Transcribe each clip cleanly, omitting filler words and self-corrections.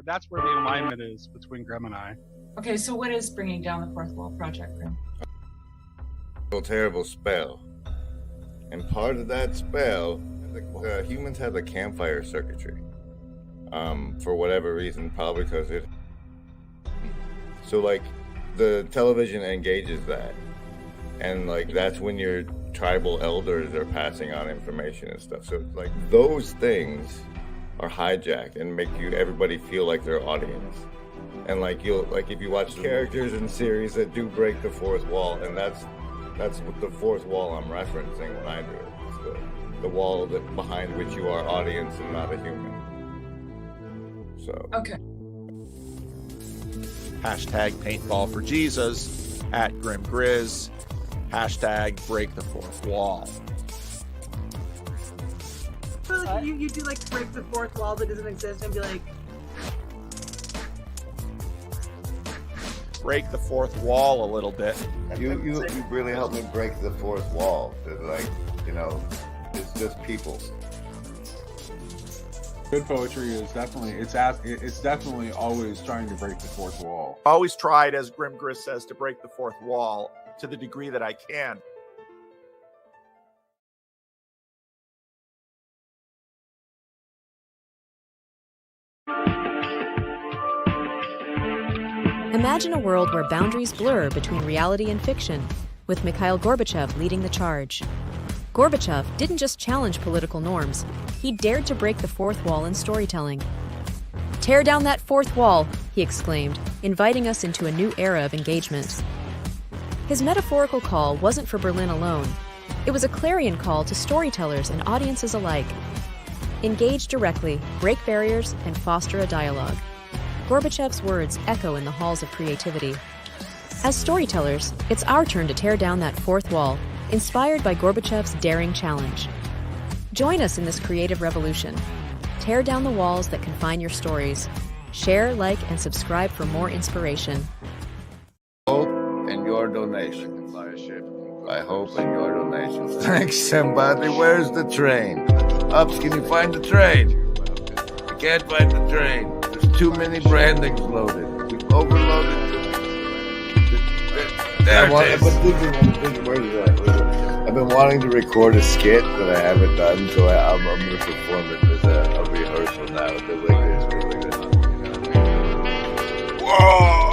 That's where the alignment is between Graham and I. Okay, so what is bringing down the fourth wall project, Graham? A terrible spell, and part of that spell, the humans have the campfire circuitry. For whatever reason, probably because it. So like, the television engages that, and like that's when your tribal elders are passing on information and stuff. So like those things are hijacked and make everybody feel like they're audience. And like if you watch characters in series that do break the fourth wall, and that's what the fourth wall I'm referencing when I do it. It's the wall that behind which you are audience and not a human. So okay. Hashtag paintball for Jesus, @GrimGrizz, hashtag break the fourth wall. So like you do like break the fourth wall that doesn't exist and be like, break the fourth wall a little bit. you really helped me break the fourth wall. Like, it's just people. Good poetry is definitely always trying to break the fourth wall. Always tried, as GrimGrizz says, to break the fourth wall to the degree that I can. Imagine a world where boundaries blur between reality and fiction, with Mikhail Gorbachev leading the charge. Gorbachev didn't just challenge political norms, he dared to break the fourth wall in storytelling. "Tear down that fourth wall," he exclaimed, inviting us into a new era of engagement. His metaphorical call wasn't for Berlin alone. It was a clarion call to storytellers and audiences alike. Engage directly, break barriers, and foster a dialogue. Gorbachev's words echo in the halls of creativity. As storytellers, it's our turn to tear down that fourth wall, inspired by Gorbachev's daring challenge. Join us in this creative revolution. Tear down the walls that confine your stories. Share, like, and subscribe for more inspiration. Hope and your donations. I hope and your donations. Thanks, somebody. Where's the train? Ups, can you find the train? I can't find the train. There's too many brandings loaded. We've overloaded. There it is. I've been wanting to record a skit that I haven't done, so I'm going to perform it as a rehearsal now. It goes like this. Whoa!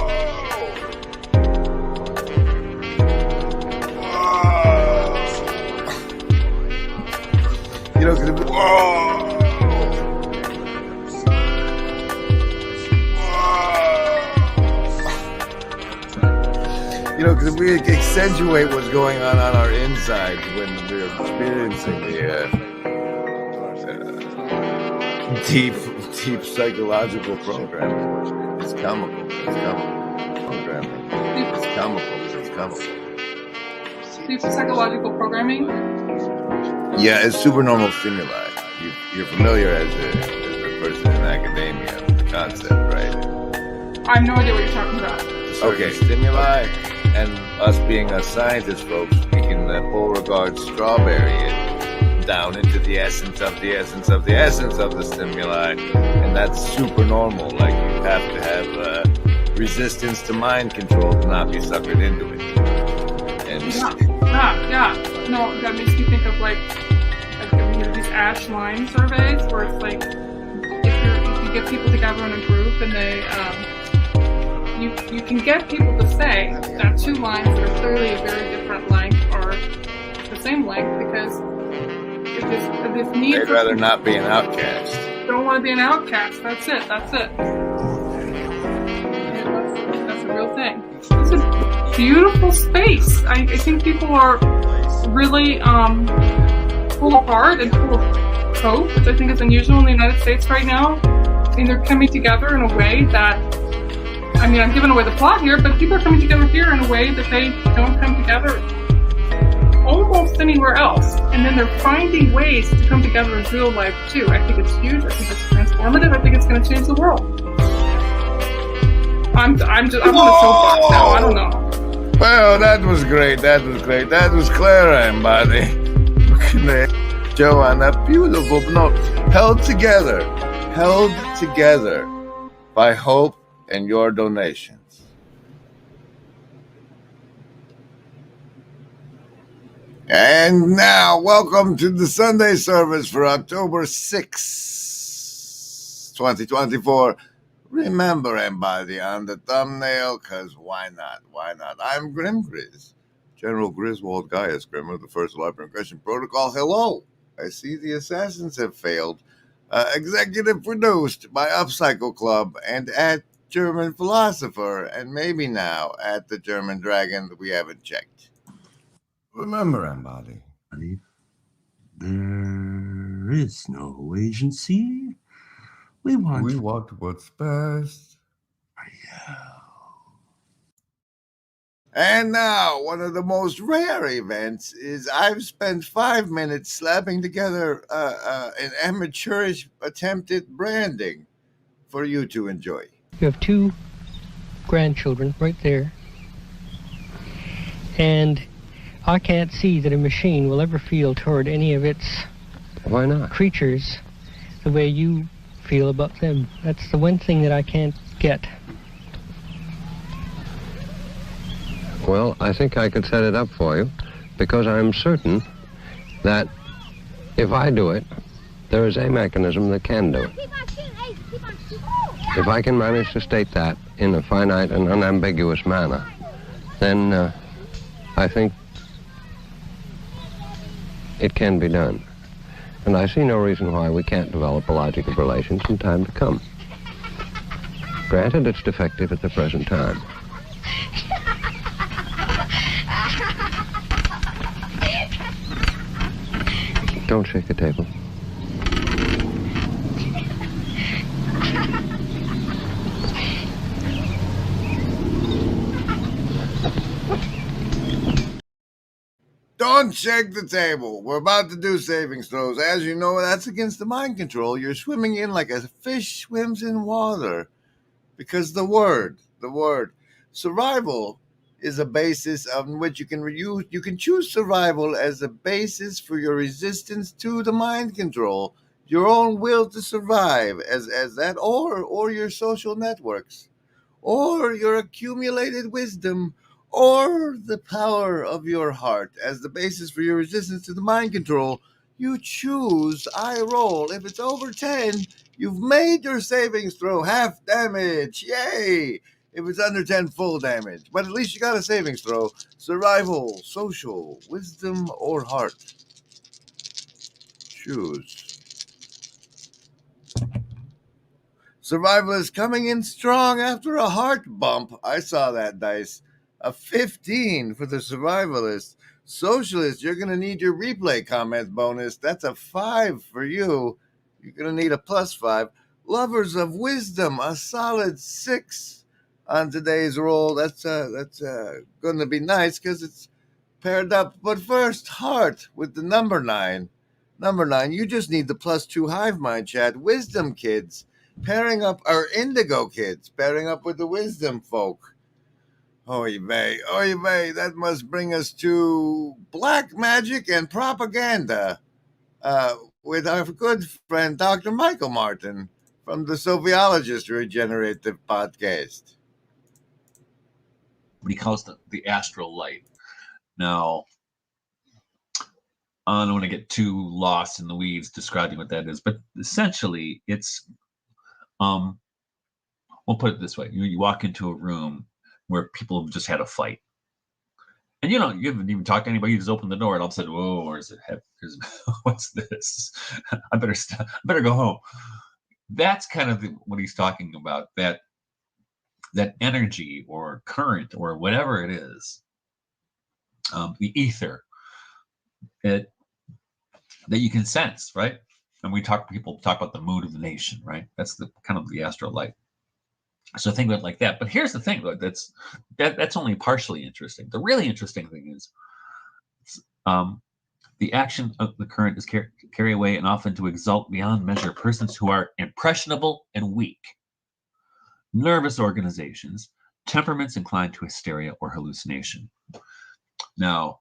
Because if we accentuate what's going on our insides when we're experiencing the deep psychological programming. It's comical. Programming. It's comical. Deep psychological programming? Yeah, it's supernormal stimuli. You're familiar as a person in academia with the concept, right? I have no idea what you're talking about. Okay, stimuli. And us being a scientist, folks, we can Beauregard strawberry it down into the essence of the essence of the essence of the stimuli, and that's super normal. Like, you have to have resistance to mind control to not be suckered into it. And Yeah. No, that makes me think of like these ash line surveys where it's like if you get people together in a group and they you can get people to say that two lines that are clearly very different wavelength because of this need They'd for rather not be an outcast. don't want to be an outcast. That's it. That's a real thing. It's a beautiful space. I think people are really full of heart and full of hope, which I think is unusual in the United States right now. I mean, they're coming together in a way that, I mean, I'm giving away the plot here, but people are coming together here in a way that they don't come together almost anywhere else. And then they're finding ways to come together in real life too. I think it's huge. I think it's transformative. I think it's going to change the world. I'm on a soapbox now. I don't know. Well, that was great. That was great. That was Clara and Buddy. Joe on that beautiful note. Held together by hope and your donations. And now, welcome to the Sunday service for October 6th, 2024. Remember Embody on the thumbnail, because why not? Why not? I'm Grim Grizz, General Griswold Gaius Grim of the First Life Progression Protocol. Hello. I see the assassins have failed. Executive produced by Upcycle Club and at German Philosopher, and maybe now at the German Dragon that we haven't checked. Remember, Embody, there is no agency. We want what's best. And now, one of the most rare events is I've spent 5 minutes slapping together an amateurish attempt at branding for you to enjoy. You have 2 grandchildren right there, and I can't see that a machine will ever feel toward any of its creatures the way you feel about them. That's the one thing that I can't get. Well, I think I could set it up for you, because I'm certain that if I do it, there is a mechanism that can do it. If I can manage to state that in a finite and unambiguous manner, then I think it can be done. And I see no reason why we can't develop a logical relation in time to come. Granted, it's defective at the present time. Don't shake the table. Don't shake the table. We're about to do savings throws. As you know, that's against the mind control. You're swimming in like a fish swims in water. Because the word, survival is a basis on which you can choose survival as a basis for your resistance to the mind control, your own will to survive as that, or your social networks, or your accumulated wisdom, or the power of your heart as the basis for your resistance to the mind control. You choose I roll. If it's over 10, you've made your savings throw half damage. Yay! If it's under 10, full damage. But at least you got a savings throw. Survival, social, wisdom, or heart. Choose. Survival is coming in strong after a heart bump. I saw that dice. A 15 for the survivalist. Socialist, you're going to need your replay comment bonus. That's a 5 for you. You're going to need a +5. Lovers of wisdom, a solid 6 on today's roll. That's going to be nice because it's paired up. But first, heart with the number 9. Number 9, you just need the +2 hive mind chat. Wisdom kids pairing up, or indigo kids pairing up with the wisdom folk. Oy vey, that must bring us to black magic and propaganda with our good friend Dr. Michael Martin from the Sophiologist Regenerative Podcast. What he calls the astral light. Now, I don't want to get too lost in the weeds describing what that is, but essentially it's, we'll put it this way. You walk into a room where people have just had a fight. And you haven't even talked to anybody. You just open the door, and all of a sudden, whoa, or is it heavy? What's this? I better go home. That's kind of what he's talking about. That energy or current or whatever it is, the ether, that you can sense, right? And people talk about the mood of the nation, right? That's the kind of the astral light. So think about it like that. But here's the thing, that's only partially interesting. The really interesting thing is the action of the current is carry away and often to exalt beyond measure persons who are impressionable and weak, nervous organizations, temperaments inclined to hysteria or hallucination. Now,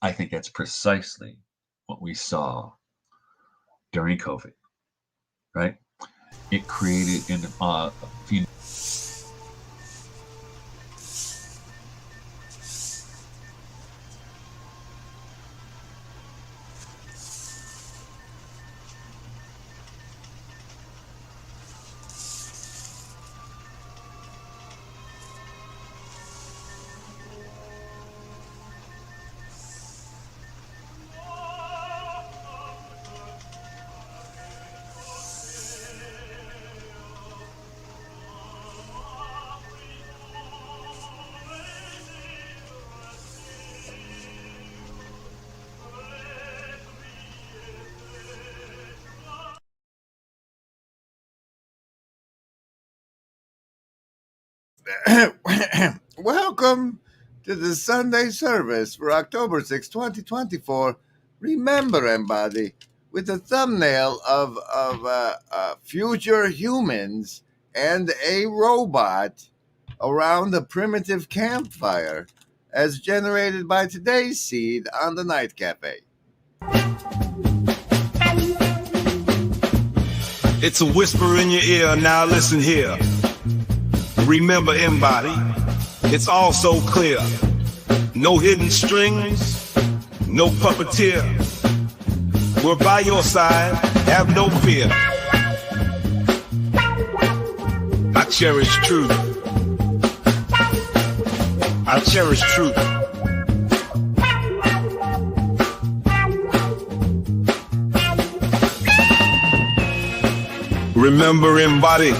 I think that's precisely what we saw during COVID, right? It created in a few. Welcome to the Sunday service for October 6, 2024. Remember, everybody, with a thumbnail of future humans and a robot around a primitive campfire as generated by today's seed on the NightCafe. It's a whisper in your ear, now listen here. Remember, embody, it's all so clear. No hidden strings, no puppeteer. We're by your side, have no fear. I cherish truth. I cherish truth. Remember, embody,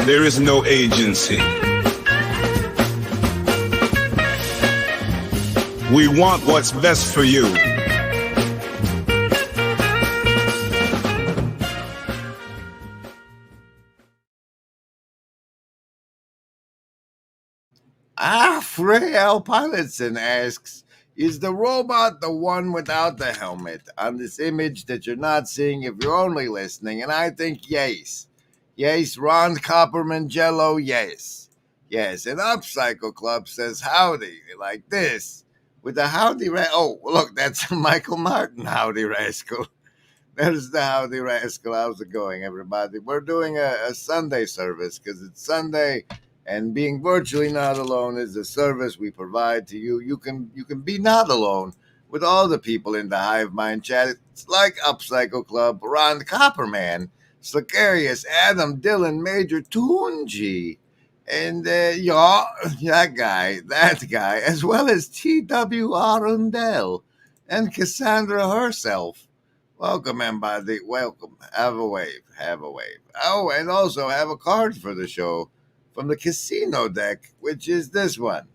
there is no agency. We want what's best for you. Frail Pilotson asks, is the robot the one without the helmet on this image that you're not seeing if you're only listening? And I think yes. Yes, Ron Copperman Jello, yes. Yes, and Upcycle Club says howdy, like this. With the howdy, oh, look, that's Michael Martin, howdy rascal. There's the howdy rascal. How's it going, everybody? We're doing a Sunday service because it's Sunday, and being virtually not alone is a service we provide to you. You can be not alone with all the people in the Hive Mind chat. It's like Upcycle Club, Ron Copperman, Slicarius, Adam, Dylan, Major, Toonji, and that guy, as well as T.W. Arundel and Cassandra herself. Welcome, everybody. Welcome. Have a wave. Have a wave. Oh, and also have a card for the show from the casino deck, which is this one.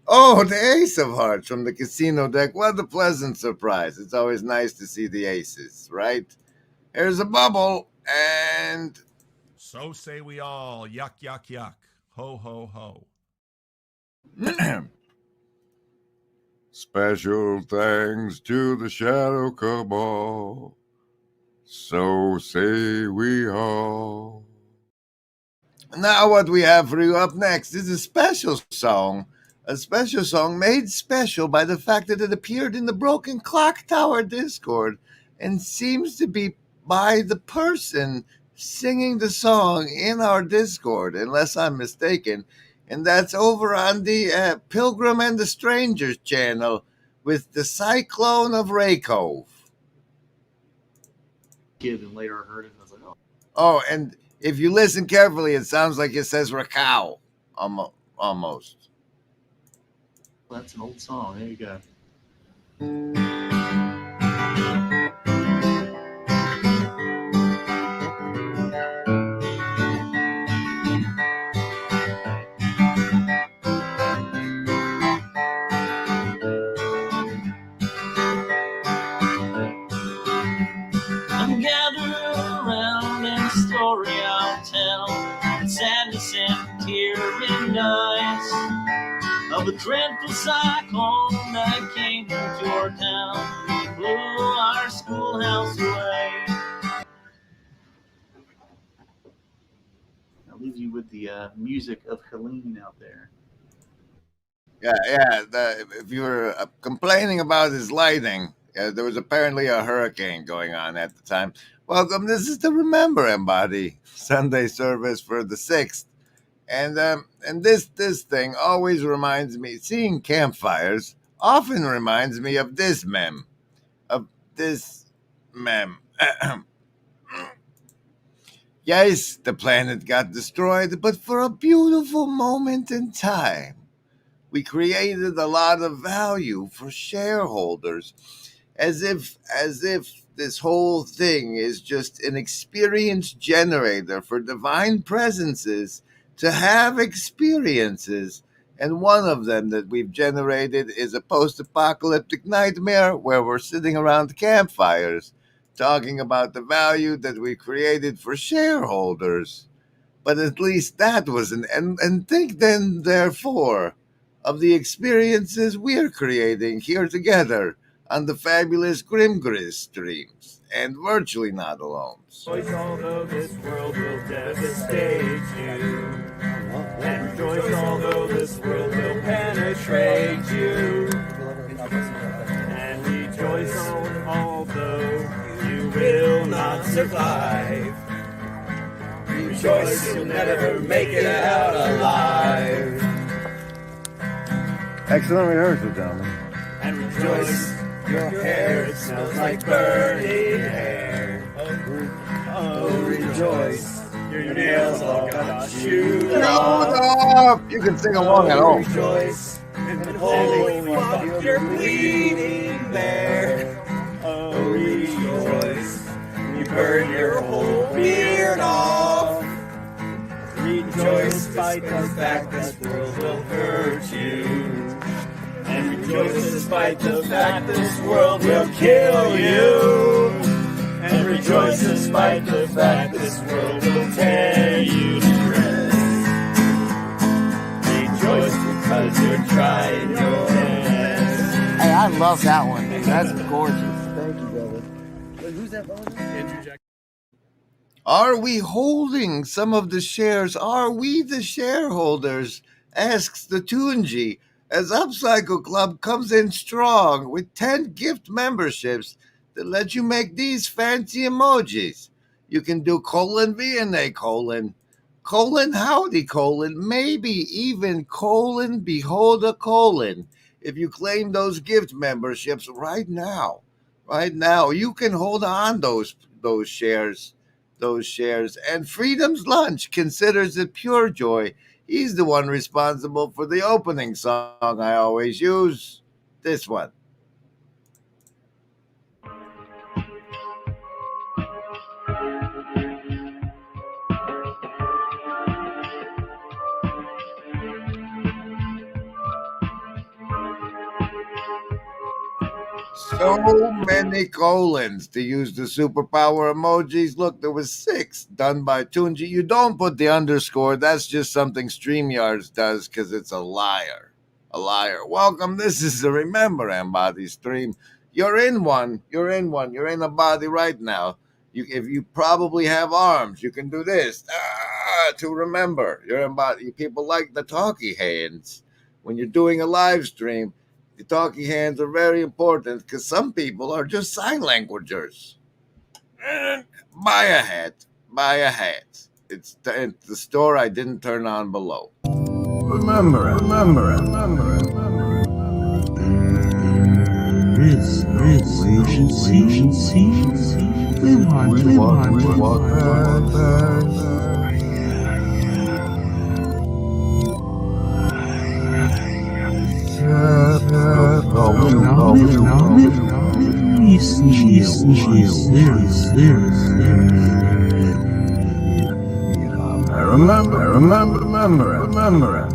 Oh, the Ace of Hearts from the casino deck. What a pleasant surprise. It's always nice to see the aces, right? Here's a bubble, and... So say we all, yuck, yuck, yuck, ho, ho, ho. Special thanks to the Shadow Cabal. So say we all. Now what we have for you up next is a special song made special by the fact that it appeared in the Broken Clock Tower Discord and seems to be by the person singing the song in our Discord, unless I'm mistaken. And that's over on the Pilgrim and the Strangers channel with the Cyclone of Raycove. Kid, and later I heard it and I was like, oh. Oh, and if you listen carefully, it sounds like it says Rascal. almost. Well, that's an old song. There you go. I'm gathered around in a story I'll tell. Sadness and tear in eyes of a dreadful cyclone that came into our town, blew our schoolhouse away. I'll leave you with the music of Helene out there. Yeah. If you were complaining about his lighting, there was apparently a hurricane going on at the time. Welcome. This is the Remember Embody Sunday service for the 6th. And this thing always reminds me, seeing campfires often reminds me of this meme. Yes, the planet got destroyed, but for a beautiful moment in time, we created a lot of value for shareholders, as if this whole thing is just an experience generator for divine presences to have experiences. And one of them that we've generated is a post-apocalyptic nightmare where we're sitting around campfires talking about the value that we created for shareholders. But at least that was and think then, therefore, of the experiences we're creating here together on the fabulous Grim Grizz streams, and virtually not alone. Although this world will devastate you, and rejoice although this world will penetrate you, and rejoice although you will not survive. Rejoice you'll never make it out alive. Excellent rehearsal, gentlemen. And rejoice, your hair smells like burning hair. Oh, rejoice, your nails all got chewed off. You can sing along at home. Rejoice, and holy fuck, you're bleeding there. Oh, rejoice, you burned your whole beard off. Rejoice despite the fact this world will hurt you. And rejoice despite the fact this world will kill you. And rejoice despite the fact this world will tear you to shreds. Rejoice because you're trying your best. Hey, I love that one. That's gorgeous. Thank you, brother. Wait, who's that brother? Andrew Jack. Are we holding some of the shares? Are we the shareholders? Asks the Tunji, as Upcycle Club comes in strong with 10 gift memberships that let you make these fancy emojis. You can do :V&A : howdy : maybe even : behold a : if you claim those gift memberships right now. Right now, you can hold on those shares. And Freedom's Lunch considers it pure joy. He's the one responsible for the opening song I always use. This one. So many colons to use the superpower emojis. Look, there was 6 done by Tunji. You don't put the underscore. That's just something StreamYard does because it's a liar. A liar. Welcome. This is the Remember Embody stream. You're in one. You're in a body right now. If you probably have arms, you can do this to remember. You're embody. People like the talkie hands when you're doing a live stream. The talking hands are very important because some people are just sign languagers. Buy a hat. It's the store I didn't turn on below. Remember it. This we walk past. I remember it.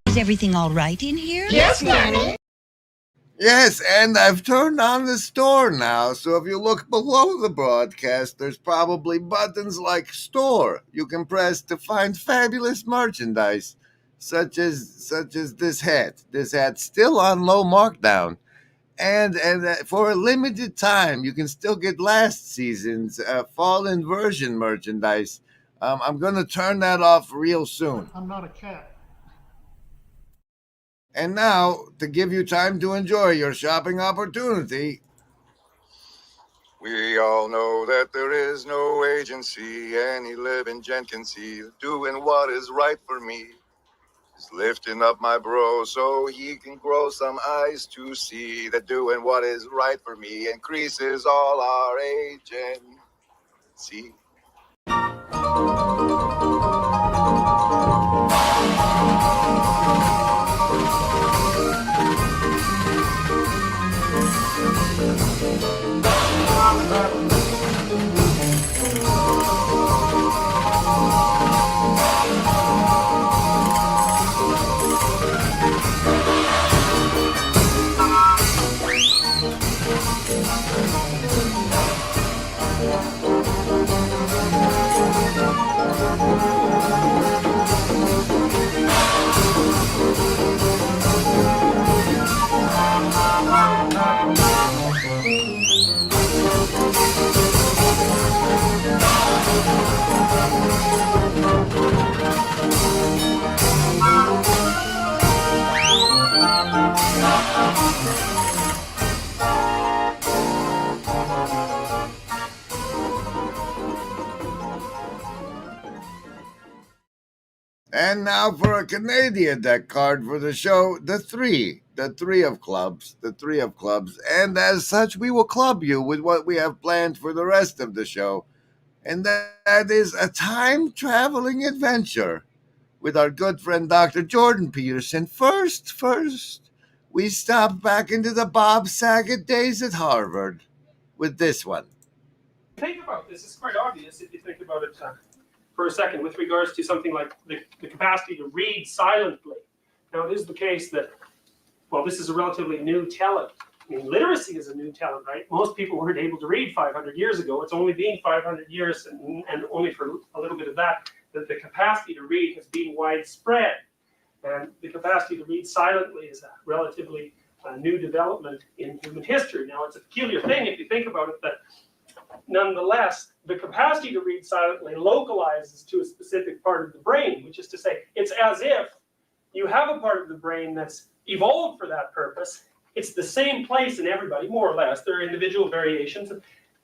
Is everything all right in here? Yes, Nanny. Yes, and I've turned on the store now, so if you look below the broadcast, there's probably buttons like Store you can press to find fabulous merchandise, such as this hat. This hat's still on low markdown, and for a limited time, you can still get last season's fall inversion merchandise. I'm gonna turn that off real soon. I'm not a cat. And now, to give you time to enjoy your shopping opportunity, we all know that there is no agency any living gent can see doing what is right for me. Just lifting up my bro so he can grow some eyes to see that doing what is right for me increases all our agency. And now for a Canadian deck card for the show, the three of clubs. And as such, we will club you with what we have planned for the rest of the show. And that is a time-traveling adventure with our good friend Dr. Jordan Peterson. First, we stop back into the Bob Saget days at Harvard with this one. Think about this. It's quite obvious if you think about it for a second with regards to something like the capacity to read silently. Now, it is the case that, well, this is a relatively new talent. I mean, literacy is a new talent, right? Most people weren't able to read 500 years ago. It's only been 500 years, and only for a little bit of that the capacity to read has been widespread. And the capacity to read silently is a relatively new development in human history. Now, it's a peculiar thing if you think about it, that nonetheless, the capacity to read silently localizes to a specific part of the brain, which is to say, it's as if you have a part of the brain that's evolved for that purpose. It's the same place in everybody, more or less. There are individual variations.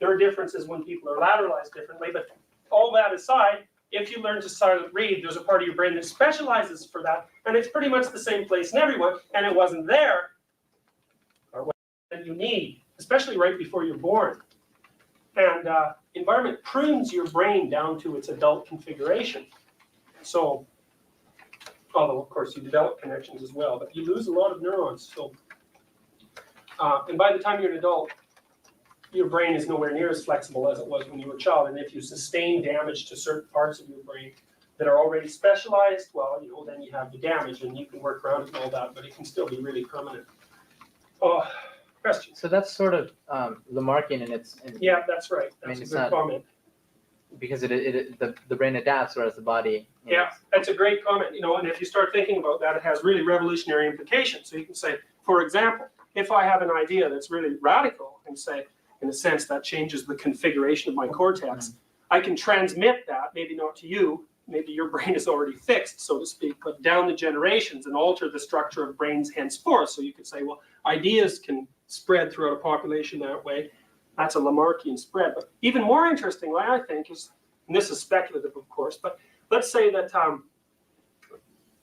There are differences when people are lateralized differently, but all that aside, if you learn to silent read, there's a part of your brain that specializes for that, and it's pretty much the same place in everyone, and it wasn't there, or what you need, especially right before you're born. And environment prunes your brain down to its adult configuration. So, although of course you develop connections as well, but you lose a lot of neurons. So, and by the time you're an adult, your brain is nowhere near as flexible as it was when you were a child. And if you sustain damage to certain parts of your brain that are already specialized, well, you know, then you have the damage and you can work around it and all that, but it can still be really permanent. Question. So that's sort of Lamarckian in its. Yeah, that's right. That's a good comment. Because the brain adapts, whereas the body. Yeah, that's a great comment. You know, and if you start thinking about that, it has really revolutionary implications. So you can say, for example, if I have an idea that's really radical and say, in a sense, that changes the configuration of my cortex, I can transmit that, maybe not to you, maybe your brain is already fixed, so to speak, but down the generations and alter the structure of brains henceforth. So you could say, well, ideas can spread throughout a population that way. That's a Lamarckian spread. But even more interestingly, I think, is, and this is speculative, of course, but let's say that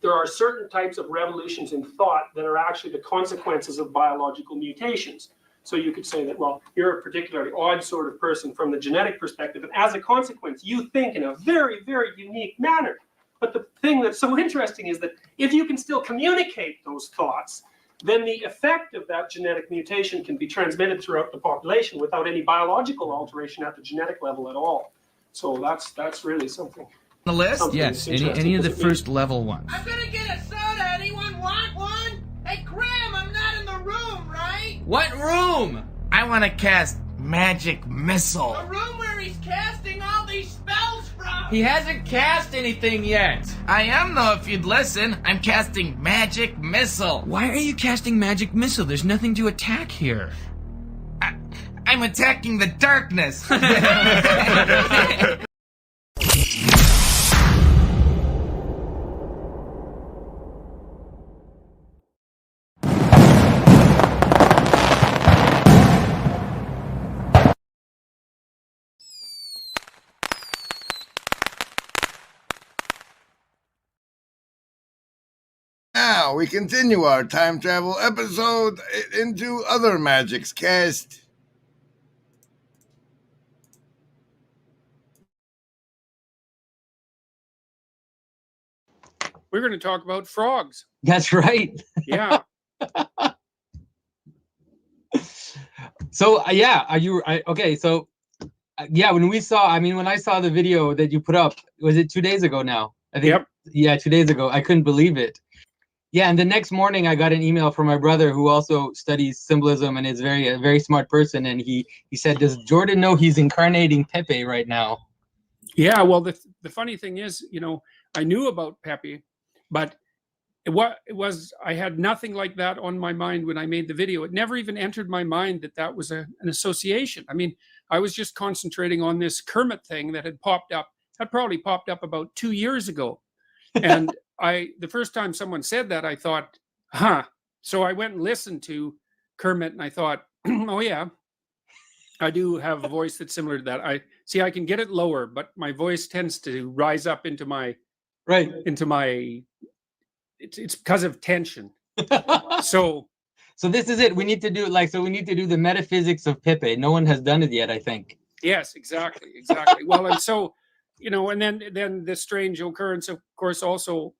there are certain types of revolutions in thought that are actually the consequences of biological mutations. So you could say that, well, you're a particularly odd sort of person from the genetic perspective, and as a consequence, you think in a very, very unique manner. But the thing that's so interesting is that if you can still communicate those thoughts, then the effect of that genetic mutation can be transmitted throughout the population without any biological alteration at the genetic level at all. So that's really something. The list? Something Yes, that's any of the interesting. first level ones. I'm gonna get a soda. Anyone want one? Hey, Graham, I'm not in the room, right? What room? I want to cast Magic Missile. The room where he's casting all these spells from. He hasn't cast anything yet. I am, though, if you'd listen. I'm casting Magic Missile. Why are you casting Magic Missile? There's nothing to attack here. I'm attacking the darkness. Now we continue our time travel episode into other magics cast. We're going to talk about frogs. That's right. Yeah. So yeah, okay? So yeah, when I saw the video that you put up, was it 2 days ago now? I think. Yep. Yeah, 2 days ago. I couldn't believe it. Yeah, and the next morning I got an email from my brother who also studies symbolism and is a very smart person, and he said, "Does Jordan know he's incarnating Pepe right now?" Yeah. Well, the funny thing is, I knew about Pepe, but I had nothing like that on my mind when I made the video. It never even entered my mind that was an association. I mean, I was just concentrating on this Kermit thing that had popped up. That probably popped up about 2 years ago. And the first time someone said that, I thought, huh. So I went and listened to Kermit and I thought, oh yeah, I do have a voice that's similar to that. I can get it lower, but my voice tends to rise up into my, it's because of tension. So this is it. We need to do the metaphysics of Pepe. No one has done it yet, I think. Yes, exactly. Well, and so, and then the strange occurrence, of course, also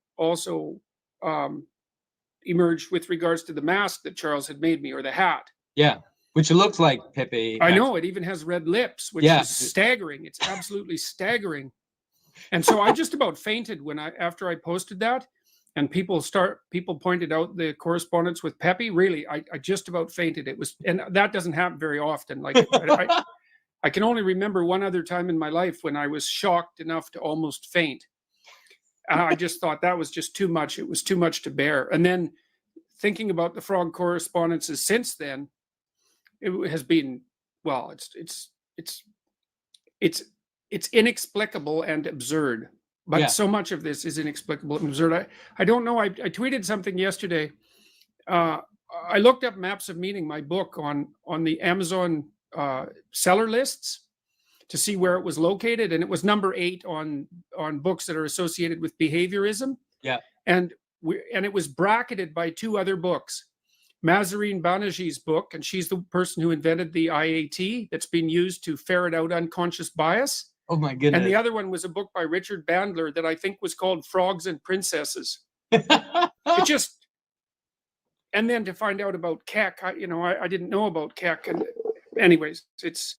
emerged with regards to the mask that Charles had made me, or the hat. Yeah, which looks like Pepe. I know, it even has red lips, which is staggering. It's absolutely staggering. And so I just about fainted after I posted that, and people pointed out the correspondence with Pepe. Really, I just about fainted. And that doesn't happen very often. Like I can only remember one other time in my life when I was shocked enough to almost faint. I just thought that was just too much. It was too much to bear. And then thinking about the frog correspondences since then, it has been, well, it's inexplicable and absurd. But so much of this is inexplicable and absurd. I don't know. I tweeted something yesterday. I looked up Maps of Meaning, my book, on the Amazon seller lists to see where it was located, and it was number 8 on books that are associated with behaviorism. Yeah, and it was bracketed by 2 other books, Mazarine Banerjee's book, and she's the person who invented the IAT that's been used to ferret out unconscious bias. Oh my goodness! And the other one was a book by Richard Bandler that I think was called Frogs and Princesses. And then to find out about Keck, I didn't know about Keck, and anyways, it's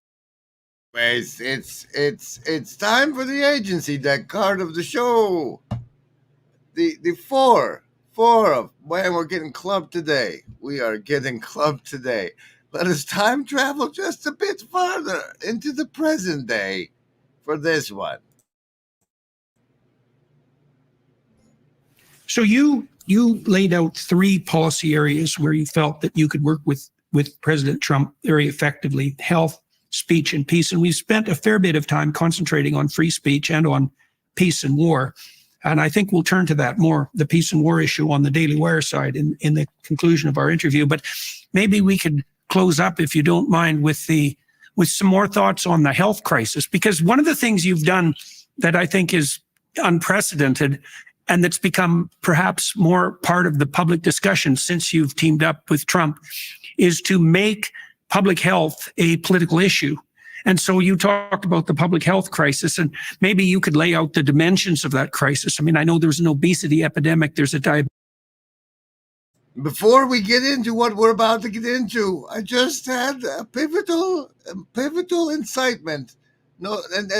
time for the agency deck card of the show. The four of man, we're getting clubbed today. We are getting clubbed today. Let us time travel just a bit farther into the present day for this one. So you laid out 3 policy areas where you felt that you could work with President Trump very effectively: health, speech, and peace. And we've spent a fair bit of time concentrating on free speech and on peace and war. And I think we'll turn to that more, the peace and war issue, on the Daily Wire side in the conclusion of our interview. But maybe we could close up, if you don't mind, with some more thoughts on the health crisis. Because one of the things you've done that I think is unprecedented, and that's become perhaps more part of the public discussion since you've teamed up with Trump, is to make public health a political issue. And so you talked about the public health crisis, and maybe you could lay out the dimensions of that crisis. I mean, I know there's an obesity epidemic, there's a diabetes. Before we get into what we're about to get into, I just had a pivotal incitement. No, and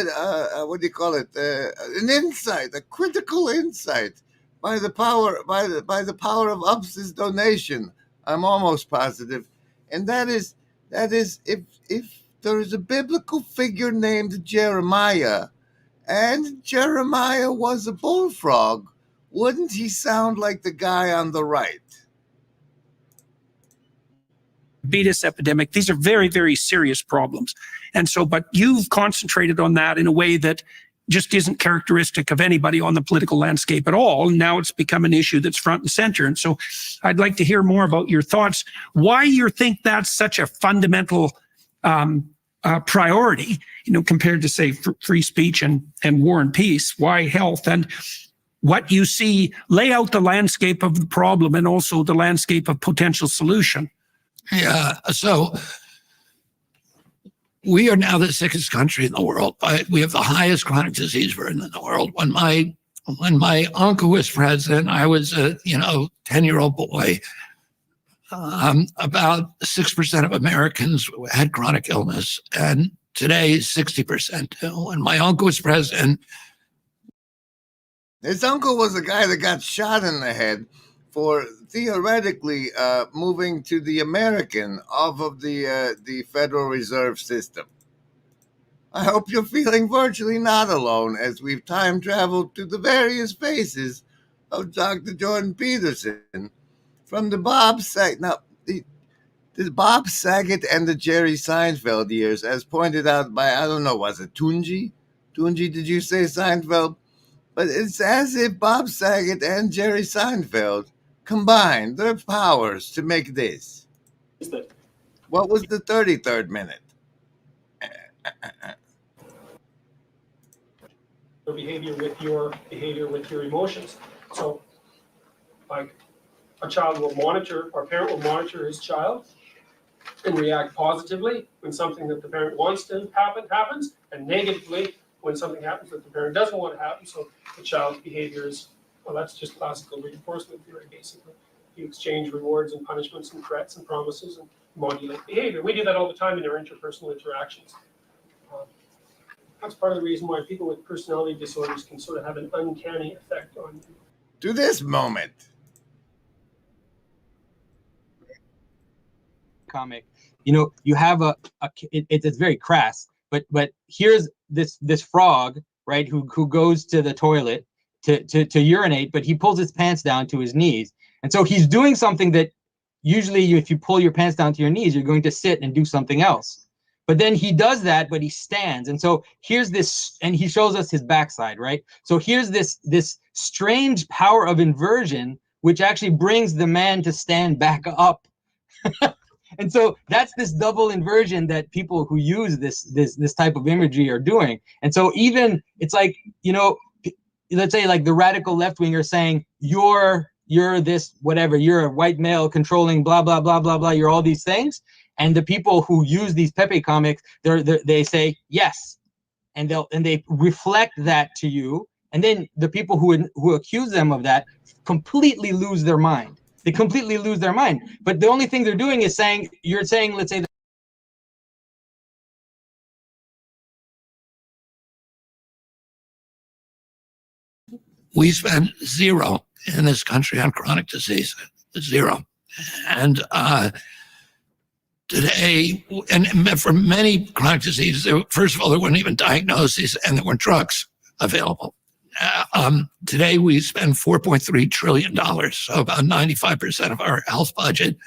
what do you call it? An insight, a critical insight by the power of Ups's donation. I'm almost positive, and that is if there is a biblical figure named Jeremiah, and Jeremiah was a bullfrog, wouldn't he sound like the guy on the right? Diabetes epidemic. These are very, very serious problems. And so, but you've concentrated on that in a way that just isn't characteristic of anybody on the political landscape at all. Now it's become an issue that's front and center. And so I'd like to hear more about your thoughts, why you think that's such a fundamental priority, compared to, say, free speech and war and peace. Why health? And what you see, lay out the landscape of the problem and also the landscape of potential solution. Yeah, so we are now the sickest country in the world. We have the highest chronic disease burden in the world. When my uncle was president, I was a 10-year-old boy. About 6% of Americans had chronic illness, and today 60%. When my uncle was president, his uncle was a guy that got shot in the head for theoretically moving to the American off of the Federal Reserve System. I hope you're feeling virtually not alone as we've time traveled to the various faces of Dr. Jordan Peterson from the Bob Saget. Now, the Bob Saget and the Jerry Seinfeld years, as pointed out by, I don't know, was it Tunji? Tunji, did you say Seinfeld? But it's as if Bob Saget and Jerry Seinfeld combined their powers to make this. What was the 33rd minute? Your behavior with your emotions. So, like, a child will monitor, or a parent will monitor his child and react positively when something that the parent wants to happen happens, and negatively when something happens that the parent doesn't want to happen. So the child's behavior is, well, that's just classical reinforcement theory, basically. You exchange rewards and punishments and threats and promises and modulate behavior. We do that all the time in our interpersonal interactions. That's part of the reason why people with personality disorders can sort of have an uncanny effect on you. To this moment. Comic, you have it's very crass, but here's this frog, right, who goes to the toilet to urinate, but he pulls his pants down to his knees. And so he's doing something that usually if you pull your pants down to your knees, you're going to sit and do something else. But then he does that, but he stands. And so here's this, and he shows us his backside, right? So here's this strange power of inversion, which actually brings the man to stand back up. And so that's this double inversion that people who use this type of imagery are doing. And so even it's like, let's say like the radical left wing are saying, you're this, whatever, you're a white male controlling blah, blah, blah, blah, blah, you're all these things. And the people who use these Pepe comics, they say yes. And they reflect that to you. And then the people who accuse them of that completely lose their mind. They completely lose their mind. But the only thing they're doing is saying, let's say, we spend zero in this country on chronic disease, zero. And today, and for many chronic diseases, first of all, there weren't even diagnoses and there weren't drugs available. Today, we spend $4.3 trillion, so about 95% of our health budget.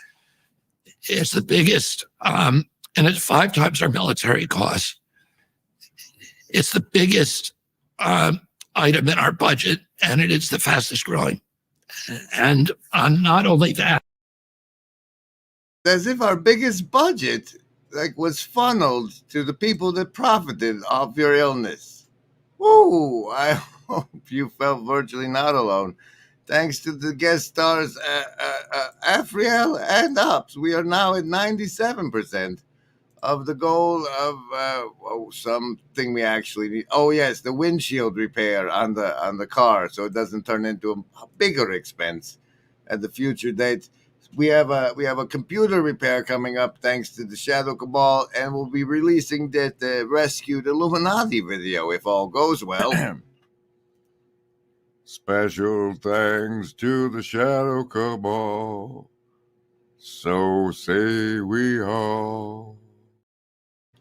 It's the biggest, and it's 5 times our military costs. It's the biggest item in our budget, and it is the fastest growing. And not only that, as if our biggest budget was funneled to the people that profited off your illness. Woo! I hope you felt virtually not alone. Thanks to the guest stars Afriel and Ups, we are now at 97%. of the goal of something we actually need. Oh yes, the windshield repair on the car, so it doesn't turn into a bigger expense at the future date. We have a computer repair coming up thanks to the Shadow Cabal, and we'll be releasing the Rescued Illuminati video if all goes well. Special thanks to the Shadow Cabal. So say we all.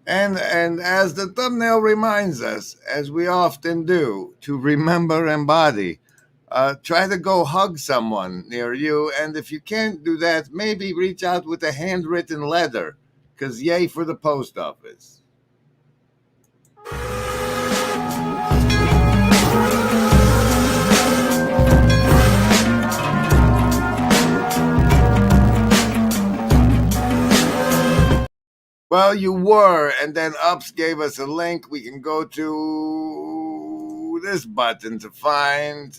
And as the thumbnail reminds us, as we often do, to remember embody. Try to go hug someone near you, and if you can't do that, maybe reach out with a handwritten letter, because yay for the post office. Well, you were, and then Ups gave us a link. We can go to this button to find.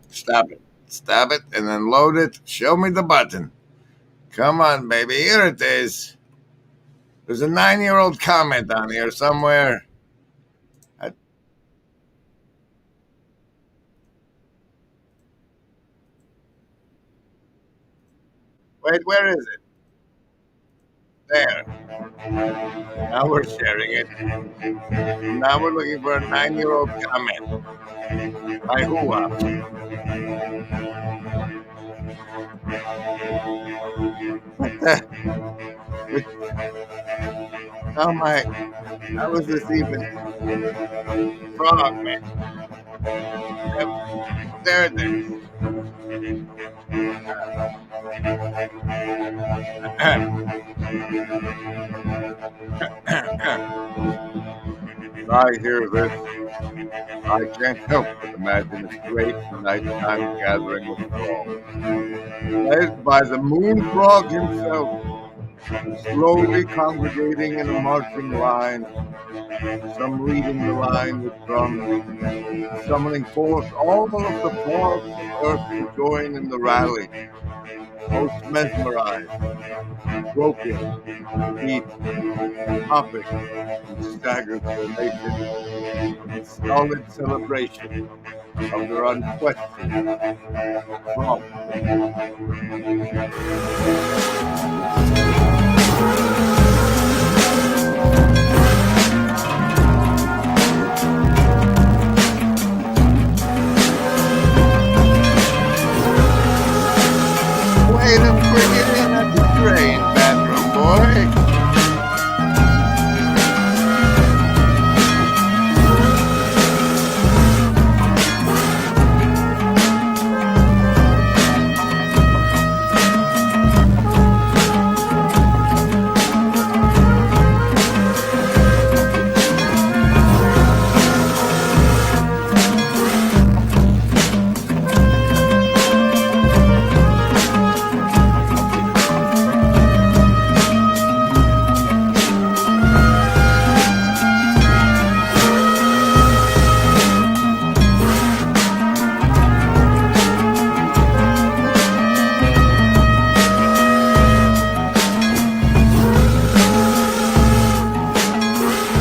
Stop it, and then load it. Show me the button. Come on, baby. Here it is. There's a 9-year-old comment on here somewhere. Wait, where is it? There. Now we're sharing it. Now we're looking for a 9-year-old comment. By who? What the? Oh my. How is this even? Frogman. There it is. I hear this. I can't help but imagine a great nighttime gathering of frogs, led by the moon frog himself, slowly congregating in a marching line, some leading the line with drums, summoning forth all of the frogs of earth to join in the rally, most mesmerized, broken, beat, topic, and staggered formation, in solid celebration of their unquestioned frog. Way to bring it in at the train, bathroom boy.